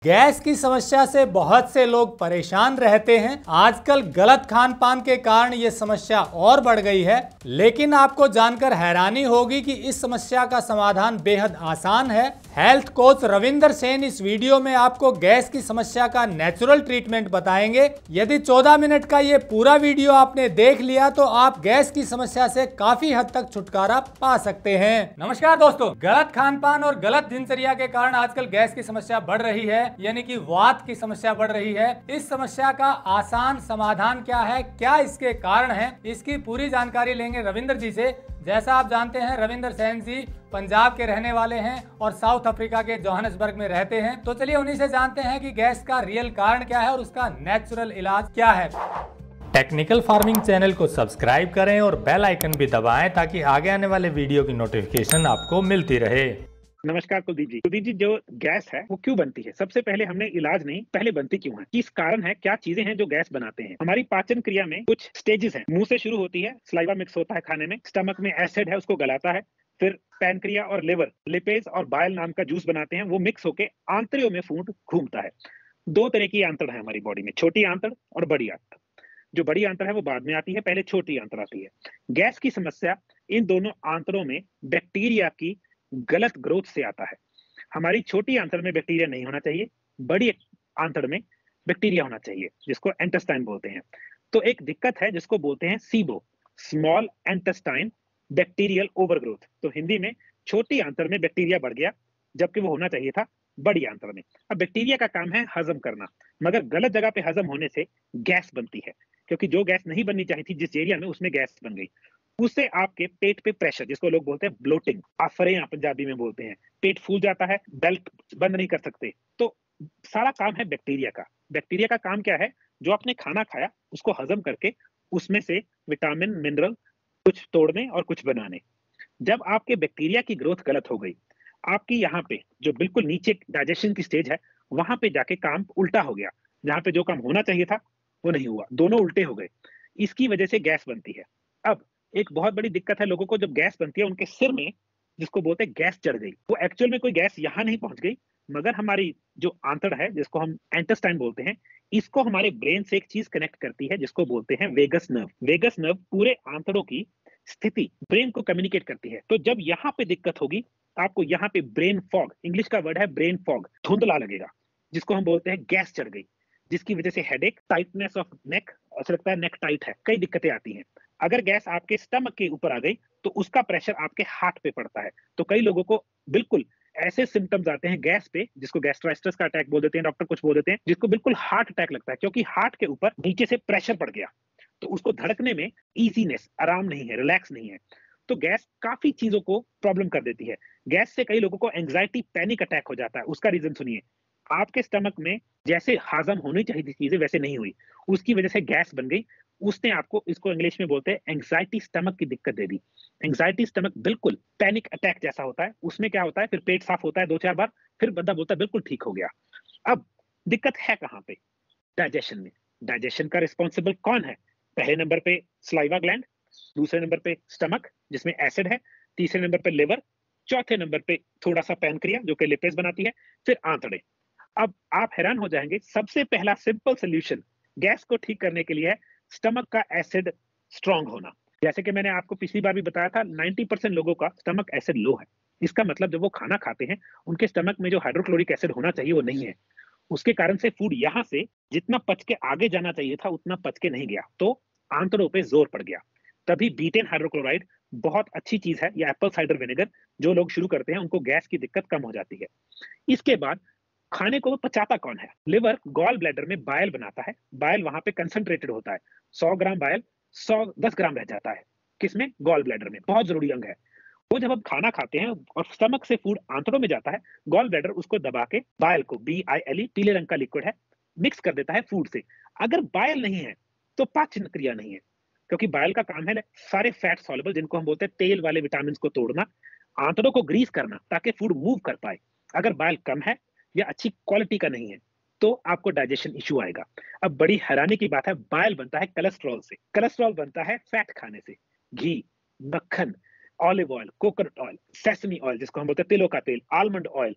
Gas की समस्या से बहुत से लोग परेशान रहते हैं। आजकल गलत खान पान के कारण ये समस्या और बढ़ गई है, लेकिन आपको जानकर हैरानी होगी कि इस समस्या का समाधान बेहद आसान है। हेल्थ कोच रविंदर सेन इस वीडियो में आपको गैस की समस्या का नेचुरल ट्रीटमेंट बताएंगे। यदि 14 मिनट का ये पूरा वीडियो आपने देख लिया तो आप गैस की समस्या से काफी हद तक छुटकारा पा सकते हैं। नमस्कार दोस्तों, गलत खान पान और गलत दिनचर्या के कारण आजकल गैस की समस्या बढ़ रही है, यानी कि वात की समस्या बढ़ रही है। इस समस्या का आसान समाधान क्या है, क्या इसके कारण है, इसकी पूरी जानकारी लेंगे रविंदर जी से। जैसा आप जानते हैं, रविंदर सेन जी पंजाब के रहने वाले हैं और साउथ अफ्रीका के जोहान्सबर्ग में रहते हैं। तो चलिए उन्हीं से जानते हैं कि गैस का रियल कारण क्या है और उसका नेचुरल इलाज क्या है। टेक्निकल फार्मिंग चैनल को सब्सक्राइब करें और बेल आइकन भी दबाएं ताकि आगे आने वाले वीडियो की नोटिफिकेशन आपको मिलती रहे। नमस्कार कुलदीप जी। कुलदीप जी, जो गैस है वो क्यों बनती है? सबसे पहले हमने इलाज नहीं, पहले बनती क्यों है, किस कारण है, क्या चीजें हैं जो गैस बनाते हैं। हमारी पाचन क्रिया में कुछ स्टेजेस हैं। मुंह से शुरू होती है, सलाइवा मिक्स होता है खाने में, स्टमक में एसिड है उसको गलाता है, फिर पैनक्रिया और लिवर लिपेज और बाइल नाम का जूस बनाते हैं, वो मिक्स होके आंतड़ियों में फूड घूमता है। दो तरह की आंतड़ है हमारी बॉडी में, छोटी आंतड़ और बड़ी आंतड़। जो बड़ी आंतड़ है वो बाद में आती है, पहले छोटी आंतड़ आती है। गैस की समस्या इन दोनों आंतड़ों में बैक्टीरिया की गलत ग्रोथ से आता है। हमारी छोटी आंतड़ में बैक्टीरिया नहीं होना चाहिए, बड़ी आंतड़ में बैक्टीरिया होना चाहिए, जिसको एंटेस्टाइन बोलते हैं। तो एक दिक्कत है जिसको बोलते हैं सीबो, स्मॉल एंटेस्टाइन बैक्टीरियल ओवरग्रोथ। तो हिंदी में छोटी आंतड़ में बैक्टीरिया बढ़ गया, जबकि वो होना चाहिए था बड़ी आंतड़ में। अब बैक्टीरिया का काम है हजम करना, मगर गलत जगह पे हजम होने से गैस बनती है, क्योंकि जो गैस नहीं बननी चाहिए थी जिस एरिया में, उसमें गैस बन गई। उससे आपके पेट पे प्रेशर, जिसको लोग बोलते हैं ब्लोटिंग, आफरे पंजाबी में बोलते हैं, पेट फूल जाता है, बेल्ट बंद नहीं कर सकते। तो सारा काम है बैक्टीरिया का। बैक्टीरिया का काम क्या है? जो आपने खाना खाया उसको हजम करके उसमें से विटामिन मिनरल कुछ तोड़ने और कुछ बनाने। जब आपके बैक्टीरिया की ग्रोथ गलत हो गई, आपकी यहाँ पे जो बिल्कुल नीचे डाइजेशन की स्टेज है, वहां पे जाके काम उल्टा हो गया। जहां पे जो काम होना चाहिए था वो नहीं हुआ, दोनों उल्टे हो गए। इसकी वजह से गैस बनती है। अब एक बहुत बड़ी दिक्कत है लोगों को, जब गैस बनती है उनके सिर में, जिसको बोलते हैं गैस चढ़ गई। वो एक्चुअल में कोई गैस यहाँ नहीं पहुंच गई, मगर हमारी जो आंतड़ है, जिसको हम एंटेस्टाइन बोलते हैं, इसको हमारे ब्रेन से एक चीज कनेक्ट करती है जिसको बोलते हैं वेगस नर्व। वेगस नर्व पूरे आंतड़ों की स्थिति ब्रेन को कम्युनिकेट करती है। तो जब यहाँ पे दिक्कत होगी, आपको यहाँ पे ब्रेन फॉग, इंग्लिश का वर्ड है ब्रेन फॉग, धुंधला लगेगा, जिसको हम बोलते हैं गैस चढ़ गई, जिसकी वजह से हेडेक, टाइटनेस ऑफ नेक, ऐसा लगता है नेक टाइट है, कई दिक्कतें आती हैं। अगर गैस आपके स्टमक के ऊपर आ गई तो उसका प्रेशर आपके हार्ट पे पड़ता है। तो कई लोगों को बिल्कुल ऐसे सिम्टम्स आते हैं गैस पे, जिसको गैस्ट्राइटिस का अटैक बोल देते हैं, डॉक्टर कुछ बोल देते हैं, जिसको बिल्कुल हार्ट अटैक लगता है, क्योंकि हार्ट के ऊपर नीचे से प्रेशर पड़ गया। तो उसको धड़कने में इजीनेस, आराम नहीं है, रिलैक्स नहीं है। तो गैस काफी चीजों को प्रॉब्लम कर देती है। गैस से कई लोगों को एंग्जाइटी, पैनिक अटैक हो जाता है। उसका रीजन सुनिए। आपके स्टमक में जैसे हाजम होनी चाहिए थी चीजें, वैसे नहीं हुई, उसकी वजह से गैस बन गई। उसने आपको, इसको इंग्लिश में बोलते हैं एंग्जाइटी स्टमक की दिक्कत दे दी। एंग्जाइटी स्टमक बिल्कुल पैनिक अटैक जैसा होता है। उसमें क्या होता है, फिर पेट साफ होता है 2-4 बार, फिर बंदा बोलता है बिल्कुल ठीक हो गया। अब दिक्कत है कहां पे? डाइजेशन में। डाइजेशन का रिस्पॉन्सिबल कौन है? पहले नंबर पे सलाइवा ग्लैंड, दूसरे नंबर पे स्टमक जिसमें एसिड है, तीसरे नंबर पे लिवर, चौथे नंबर पे थोड़ा सा पैनक्रिया जो कि लिपिड्स बनाती है, फिर आंतड़े। अब आप हैरान हो जाएंगे, सबसे पहला सिंपल सोल्यूशन गैस को ठीक करने के लिए है स्टमक का एसिड स्ट्रांग होना। जैसे कि मैंने आपको पिछली बार भी बताया था, 90% लोगों का स्टमक एसिड लो है। इसका मतलब जब वो खाना खाते हैं, उनके स्टमक में जो हाइड्रोक्लोरिक एसिड होना चाहिए वो नहीं है। उसके कारण से फूड यहाँ से जितना पच के आगे जाना चाहिए था उतना पच के नहीं गया, तो आंतड़ों पे जोर पड़ गया। तभी बीटेन हाइड्रोक्लोराइड बहुत अच्छी चीज है, या एप्पल साइडर विनेगर जो लोग शुरू करते हैं उनको गैस की दिक्कत कम हो जाती है। इसके बाद खाने को पचाता कौन है? लिवर गॉल ब्लैडर में बाइल बनाता है। बाइल वहां पे कंसंट्रेटेड होता है। 100 ग्राम बाइल 10 ग्राम रह जाता है। किसमें? गॉल ब्लैडर में। बहुत जरूरी अंग है वो। जब हम खाना खाते हैं और स्टमक से फूड आंतड़ों में जाता है, गॉल ब्लैडर उसको दबा के बाइल को, BILE, पीले रंग का लिक्विड है, मिक्स कर देता है फूड से। अगर बाइल नहीं है तो पाचन क्रिया नहीं है, क्योंकि बाइल का काम है सारे फैट सॉल्युबल, जिनको हम बोलते हैं तेल वाले विटामिन को तोड़ना, आंतड़ों को ग्रीस करना ताकि फूड मूव कर पाए। अगर बाइल कम है या अच्छी क्वालिटी का नहीं है तो आपको डाइजेशन इश्यू आएगा। अब बड़ी हैरानी की बात है, बाइल बनता है कोलेस्ट्रॉल से। कोलेस्ट्रॉल बनता है फैट खाने से, घी, मक्खन, olive oil, coconut oil, sesame oil जिसको हम बोलते हैं तिलों का तेल, आलमंड ऑयल,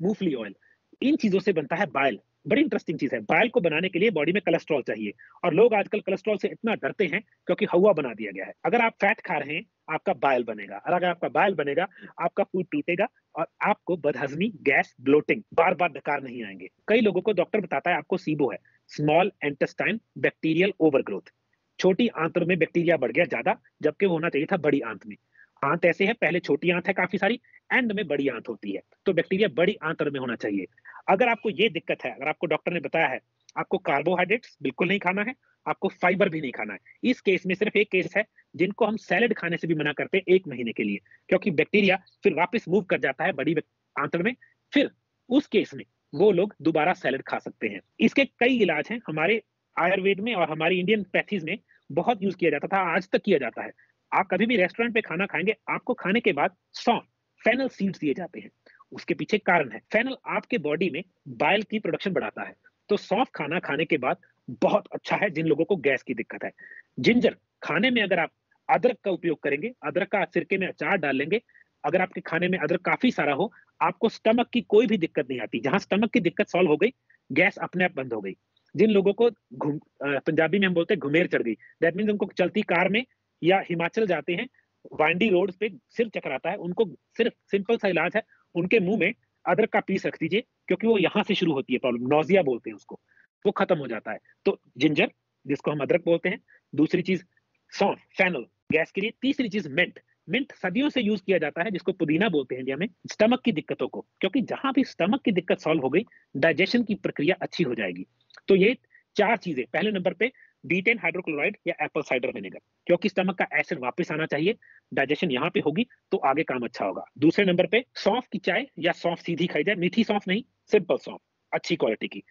मूंगफली ऑयल, इन चीजों से बनता है बाइल। बड़ी इंटरेस्टिंग चीज है, बाइल को बनाने के लिए बॉडी में कोलेस्ट्रॉल चाहिए, और लोग आजकल कोलेस्ट्रॉल से इतना डरते हैं क्योंकि हवा बना दिया गया है। अगर आप फैट खा रहे हैं आपका बाइल बनेगा, और अगर आपका बाइल बनेगा आपका फूड टूटेगा और आपको बदहजमी, गैस, ब्लोटिंग, बार बार डकार नहीं आएंगे। कई लोगों को डॉक्टर बताता है आपको सीबो है, स्मॉल इंटेस्टाइन बैक्टीरियल ओवरग्रोथ, छोटी आंत में बैक्टीरिया बढ़ गया ज्यादा, जबकि होना चाहिए था बड़ी आंत में। आंत ऐसे है, पहले छोटी आंत है काफी सारी, एंड में बड़ी आंत होती है, तो बैक्टीरिया बड़ी आंत में होना चाहिए। अगर आपको ये दिक्कत है, अगर आपको डॉक्टर ने बताया है आपको कार्बोहाइड्रेट्स बिल्कुल नहीं खाना है, आपको फाइबर भी नहीं खाना है, इस केस में सिर्फ एक केस है जिनको हम सैलेड खाने से भी मना करते हैं 1 महीने के लिए, क्योंकि बैक्टीरिया फिर वापस मूव कर जाता है बड़ी आंत में, फिर उस केस में वो लोग दोबारा सैलेड खा सकते हैं। इसके कई इलाज हैं, हमारे आयुर्वेद में और हमारी इंडियन पैथीज में बहुत यूज किया जाता था, आज तक किया जाता है। आप कभी भी रेस्टोरेंट पे खाना खाएंगे, आपको खाने के बाद सौंफ, फेनल सीड्स दिए जाते हैं। उसके पीछे कारण है, फेनल आपके बॉडी में बाइल की प्रोडक्शन बढ़ाता है, तो सौंफ खाना खाने के बाद बहुत अच्छा है जिन लोगों को गैस की दिक्कत है। जिंजर खाने में, अगर आप अदरक का उपयोग करेंगे, अदरक का सिरके में अचार डाल लेंगे, अगर आपके खाने में अदरक काफी सारा हो, आपको स्टमक की कोई भी दिक्कत नहीं आती। जहां स्टमक की दिक्कत सॉल्व हो गई, गैस अपने आप बंद हो गई। जिन लोगों को पंजाबी में हम बोलते हैं घुमेर चढ़ गई, दैट मीन्स उनको चलती कार में या हिमाचल जाते हैं, वाइंडी रोड पे सिर चकराता है, उनको सिर्फ सिंपल सा इलाज है, उनके मुंह में अदरक का पीस रख दीजिए, क्योंकि वो यहाँ से शुरू होती है प्रॉब्लम, नोजिया बोलते हैं उसको, वो खत्म हो जाता है। तो जिंजर, जिसको हम अदरक बोलते हैं, दूसरी चीज सौंफ, फेनल गैस के लिए, तीसरी चीज मिंट। मिंट सदियों से यूज किया जाता है, जिसको पुदीना बोलते हैं इंडिया में, स्टमक की दिक्कतों को, क्योंकि जहां भी स्टमक की दिक्कत सॉल्व हो गई, डाइजेशन की प्रक्रिया अच्छी हो जाएगी। तो ये 4 चीजें, पहले नंबर पे D10 हाइड्रोक्लोराइड या एप्पल साइडर विनेगर, क्योंकि स्टमक का एसिड वापस आना चाहिए, डाइजेशन यहाँ पे होगी तो आगे काम अच्छा होगा। दूसरे नंबर पे सौंफ की चाय, या सौंफ सीधी खाई जाए, मीठी सौंफ नहीं, सिंपल सौंफ, अच्छी क्वालिटी की।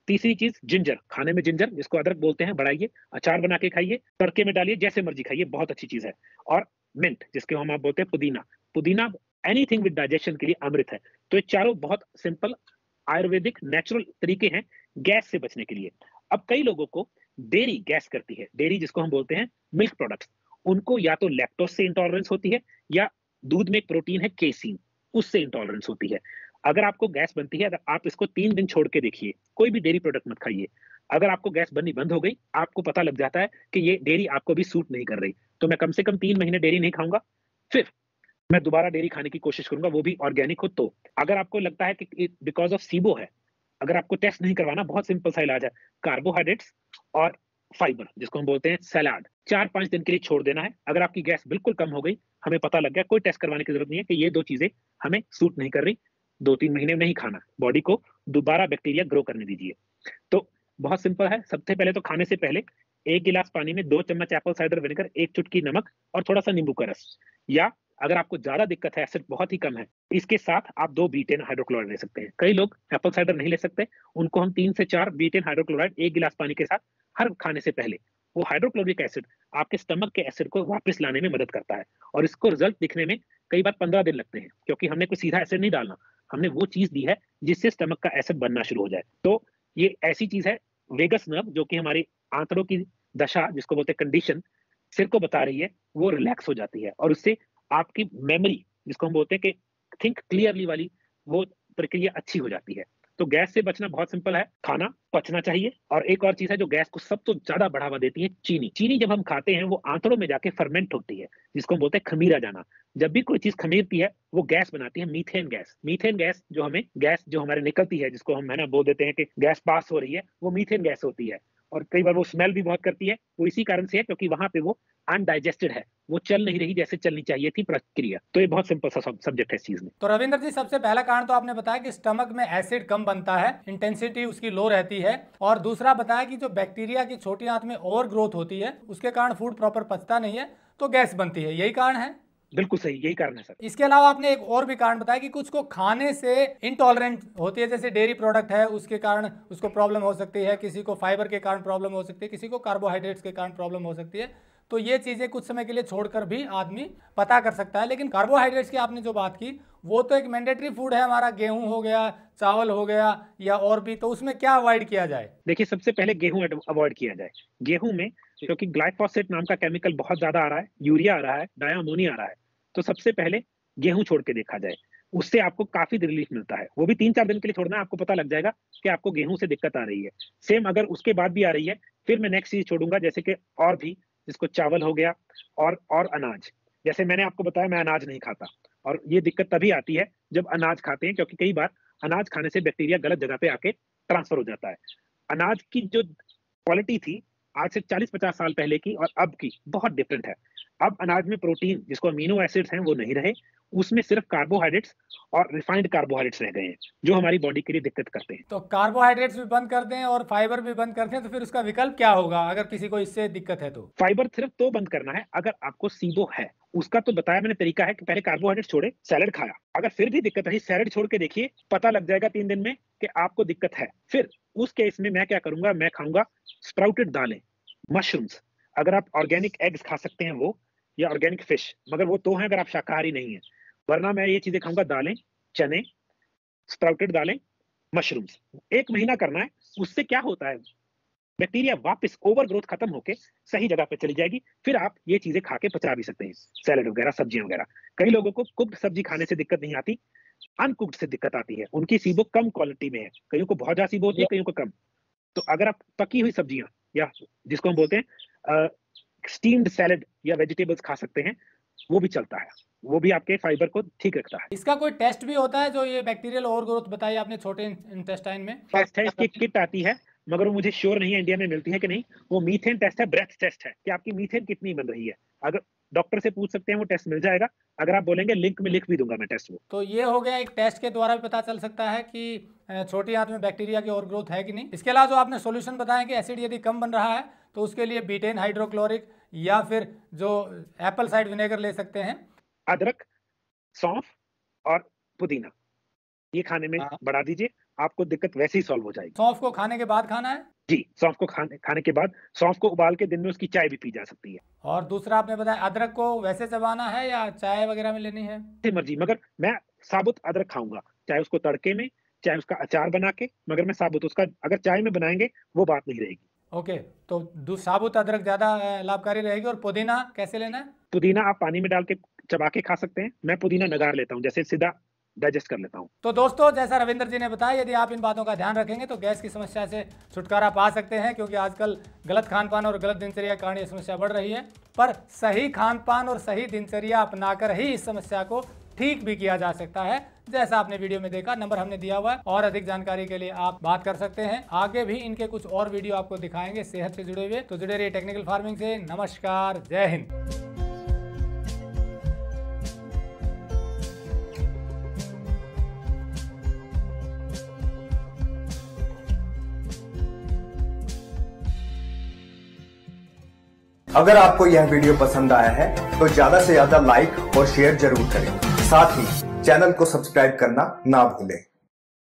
तीसरी चीज जिंजर, खाने में जिंजर, जिसको अदरक बोलते हैं, बढ़ाइए, अचार बना के खाइए, तड़के में डालिए, जैसे मर्जी खाइए, बहुत अच्छी चीज है। और मिंट, जिसके हम आप बोलते हैं पुदीना, पुदीना एनीथिंग विद डाइजेशन के लिए अमृत है। तो ये चारों बहुत सिंपल आयुर्वेदिक नेचुरल तरीके हैं गैस से बचने के लिए। अब कई लोगों को डेयरी गैस करती है, डेयरी जिसको हम बोलते हैं मिल्क प्रोडक्ट्स, उनको या तो लैक्टोज से इंटॉलरेंस होती है, या दूध में एक प्रोटीन है केसीन, उससे इंटॉलरेंस होती है। अगर आपको गैस बनती है, अगर आप इसको 3 दिन छोड़ के देखिए, कोई भी डेयरी प्रोडक्ट मत खाइए, अगर आपको गैस बननी बंद हो गई, आपको पता लग जाता है कि ये डेयरी आपको भी सूट नहीं कर रही, तो मैं कम से कम 3 महीने डेयरी नहीं खाऊंगा, फिर मैं दोबारा डेयरी खाने की कोशिश करूंगा, वो भी ऑर्गेनिक हो। तो अगर आपको लगता है कि बिकॉज ऑफ सीबो है, अगर आपको टेस्ट नहीं करवाना, बहुत सिंपल सा इलाज है, कार्बोहाइड्रेट्स और फाइबर, जिसको हम बोलते हैं सलाद, 4-5 दिन के लिए छोड़ देना है। अगर आपकी गैस बिल्कुल कम हो गई, हमें पता लग गया, कोई टेस्ट करवाने की जरूरत नहीं है कि ये 2 चीजें हमें सूट नहीं कर रही, 2-3 महीने नहीं खाना, बॉडी को दोबारा बैक्टीरिया ग्रो करने दीजिए। तो बहुत सिंपल है, सबसे पहले तो खाने से पहले 1 गिलास पानी में 2 चम्मच एप्पल साइडर विनेगर, 1 चुटकी नमक और थोड़ा सा नींबू का रस, या अगर आपको ज्यादा दिक्कत है, एसिड बहुत ही कम है, इसके साथ आप 2 B10 हाइड्रोक्लोराइड ले सकते हैं। कई लोग एप्पल साइडर नहीं ले सकते, उनको हम 3 से 4 B10 हाइड्रोक्लोराइड 1 गिलास पानी के साथ हर खाने से पहले, वो हाइड्रोक्लोरिक एसिड आपके स्टमक के एसिड को वापस लाने में मदद करता है, और इसको रिजल्ट दिखने में कई बार 15 दिन लगते हैं, क्योंकि हमने कोई सीधा एसिड नहीं डालना, हमने वो चीज दी है जिससे स्टमक का एसिड बनना शुरू हो जाए। तो ये ऐसी चीज है, वेगस नर्व, जो कि हमारी आंतड़ों की दशा, जिसको बोलते हैं कंडीशन, सिर को बता रही है, वो रिलैक्स हो जाती है, और उससे आपकी मेमोरी, जिसको हम बोलते हैं कि थिंक क्लियरली वाली, वो प्रक्रिया अच्छी हो जाती है। तो गैस से बचना बहुत सिंपल है, खाना पचना चाहिए। और एक और चीज है जो गैस को सबसे ज्यादा बढ़ावा देती है, चीनी। चीनी जब हम खाते हैं, वो आंतड़ों में जाके फर्मेंट होती है, जिसको हम बोलते हैं खमीरा जाना। जब भी कोई चीज खमीरती है, वो गैस बनाती है, मीथेन गैस। मीथेन गैस जो हमें, गैस जो हमारे निकलती है, जिसको हम है ना बोल देते हैं कि गैस पास हो रही है, वो मीथेन गैस होती है। और कई बार वो स्मेल भी बहुत करती है, वो इसी कारण से है क्योंकि वहां पे वो अनडाइजेस्टेड है, वो चल नहीं रही जैसे चलनी चाहिए थी प्रक्रिया। तो ये बहुत सिंपल सा सब्जेक्ट है इस चीज में। तो रविंद्र जी, सबसे पहला कारण तो आपने बताया कि स्टमक में एसिड कम बनता है, इंटेंसिटी उसकी लो रहती है, और दूसरा बताया कि जो बैक्टीरिया की छोटी आंत में ओवर ग्रोथ होती है, उसके कारण फूड प्रॉपर पचता नहीं है, तो गैस बनती है, यही कारण है? बिल्कुल सही, यही कारण है सर। इसके अलावा आपने एक और भी कारण बताया कि कुछ को खाने से इंटॉलरेंट होती है, जैसे डेयरी प्रोडक्ट है उसके कारण उसको प्रॉब्लम हो सकती है, किसी को फाइबर के कारण प्रॉब्लम हो सकती है, किसी को कार्बोहाइड्रेट्स के कारण प्रॉब्लम हो सकती है। तो ये चीज़ें कुछ समय के लिए छोड़कर भी आदमी पता कर सकता है। लेकिन कार्बोहाइड्रेट्स की आपने जो बात की, वो तो एक मैंडेटरी फूड है हमारा, गेहूं हो गया, चावल हो गया, या और भी, तो उसमें क्या अवॉइड किया जाए? देखिए, सबसे पहले गेहूं अवॉइड किया जाए। गेहूं में क्योंकि ग्लाइफोसेट नाम का केमिकल बहुत ज्यादा आ रहा है, यूरिया आ रहा है, डायमोनिया आ रहा है, तो सबसे पहले गेहूं छोड़ के देखा जाए। उससे आपको काफी रिलीफ मिलता है। वो भी 3-4 दिन के लिए छोड़ना है, आपको पता लग जाएगा कि आपको गेहूं से दिक्कत आ रही है। सेम अगर उसके बाद भी आ रही है, फिर मैं नेक्स्ट चीज छोड़ूंगा, जैसे कि और भी, जिसको चावल हो गया और अनाज। जैसे मैंने आपको बताया मैं अनाज नहीं खाता, और ये दिक्कत तभी आती है जब अनाज खाते हैं, क्योंकि कई बार अनाज खाने से बैक्टीरिया गलत जगह पे आके ट्रांसफर हो जाता है। अनाज की जो क्वालिटी थी आज से 40-50 साल पहले की और अब की बहुत डिफरेंट है। अब अनाज में प्रोटीन, जिसको अमीनो एसिड्स हैं, वो नहीं रहे, उसमें सिर्फ कार्बोहाइड्रेट्स और रिफाइंड कार्बोहाइड्रेट्स रह गए हैं, जो हमारी बॉडी के लिए दिक्कत करते हैं। तो कार्बोहाइड्रेट्स भी बंद कर दें और फाइबर भी बंद कर दें, तो फिर उसका विकल्प क्या होगा अगर किसी को इससे दिक्कत है? तो फाइबर सिर्फ तो बंद करना है अगर आपको सीबो है। उसका तो बताया मैंने तरीका है कि पहले कार्बोहाइड्रेट छोड़े, सैलेड खाया, अगर फिर भी दिक्कत रही, सैलेड छोड़ के देखिए, पता लग जाएगा 3 दिन में कि आपको दिक्कत है। फिर उस केस में मैं क्या करूंगा, मैं खाऊंगा स्प्राउटेड दालें, मशरूम्स, अगर आप ऑर्गेनिक एग्स खा सकते हैं वो, या ऑर्गेनिक फिश, मगर वो तो है अगर आप शाकाहारी नहीं है, वरना मैं ये चीजें खाऊंगा, दालें, चने, स्प्राउटेड दालें, मशरूम्स। 1 महीना करना है। उससे क्या होता है, बैक्टीरिया वापस ओवर ग्रोथ खत्म होके सही जगह पे चली जाएगी। फिर आप ये चीजें खा के पचा भी सकते हैं, सैलेड वगैरह, सब्जियां वगैरह। कई लोगों को कुक्ड सब्जी खाने से दिक्कत नहीं आती, अनकुक्ड से दिक्कत आती है, उनकी सीबो कम क्वालिटी में है, कईयों को बहुत ज्यादा सीबो होती है, कईयों को कम। तो अगर आप पकी हुई सब्जियां, या जिसको हम बोलते हैं स्टीम्ड सैलेड या वेजिटेबल्स खा सकते हैं, वो भी चलता है, वो भी आपके फाइबर को ठीक रखता है। इसका कोई टेस्ट भी होता है, जो ये बैक्टीरियल ओवरग्रोथ बताई आपने छोटे इंटेस्टाइन में? टेस्ट है, इसकी किट आती है, मगर वो मुझे श्योर नहीं है इंडिया में मिलती है कि नहीं। वो मीथेन टेस्ट है, ब्रेथ टेस्ट है, कि आपकी मीथेन कितनी बन रही है। अगर डॉक्टर से पूछ सकते हैं, वो टेस्ट मिल जाएगा। अगर आप बोलेंगे लिंक में लिख भी दूंगा मैं टेस्ट वो। तो ये हो गया, एक टेस्ट के द्वारा भी पता चल सकता है कि छोटी आंत में बैक्टीरिया की ओवरग्रोथ है कि नहीं। इसके अलावा जो आपने सॉल्यूशन बताया कि एसिड यदि कम बन रहा है, तो उसके लिए बीटेन हाइड्रोक्लोरिक या फिर जो एप्पल साइड विनेगर ले सकते हैं। अदरक, सौंफ और पुदीना, ये खाने में बढ़ा दीजिए, आपको दिक्कत वैसे ही सॉल्व हो जाएगी। सौंफ को खाने के बाद खाना है? जी, सौंफ को खाने के बाद, सौंफ को उबाल के दिन में उसकी चाय भी पी जा सकती है। और दूसरा आपने बताया अदरक को वैसे चबाना है या चाय वगैरह में लेनी है? मर्जी, मगर मैं साबुत अदरक खाऊंगा, चाहे उसको तड़के में, चाहे उसका अचार बना के, मगर मैं साबुत, उसका अगर चाय में बनाएंगे वो बात नहीं रहेगी। ओके, तो साबुत अदरक ज्यादा लाभकारी रहेगी। और पुदीना कैसे लेना है? पुदीना आप पानी में डाल के चबा के खा सकते हैं, मैं पुदीना नगार लेता हूँ, जैसे सीधा डाइजेस्ट कर लेता हूँ। तो दोस्तों, जैसा रविंद्र जी ने बताया, यदि आप इन बातों का ध्यान रखेंगे तो गैस की समस्या से छुटकारा पा सकते हैं, क्योंकि आजकल गलत खान पान और गलत दिनचर्या के कारण ये समस्या बढ़ रही है। पर सही खान पान और सही दिनचर्या अपनाकर ही इस समस्या को ठीक भी किया जा सकता है, जैसा आपने वीडियो में देखा। नंबर हमने दिया हुआ है, और अधिक जानकारी के लिए आप बात कर सकते हैं। आगे भी इनके कुछ और वीडियो आपको दिखाएंगे सेहत से जुड़े हुए। तो जुड़े रहिए टेक्निकल फार्मिंग से। नमस्कार, जय हिंद। अगर आपको यह वीडियो पसंद आया है तो ज्यादा से ज्यादा लाइक और शेयर जरूर करें। साथ ही चैनल को सब्सक्राइब करना ना भूलें।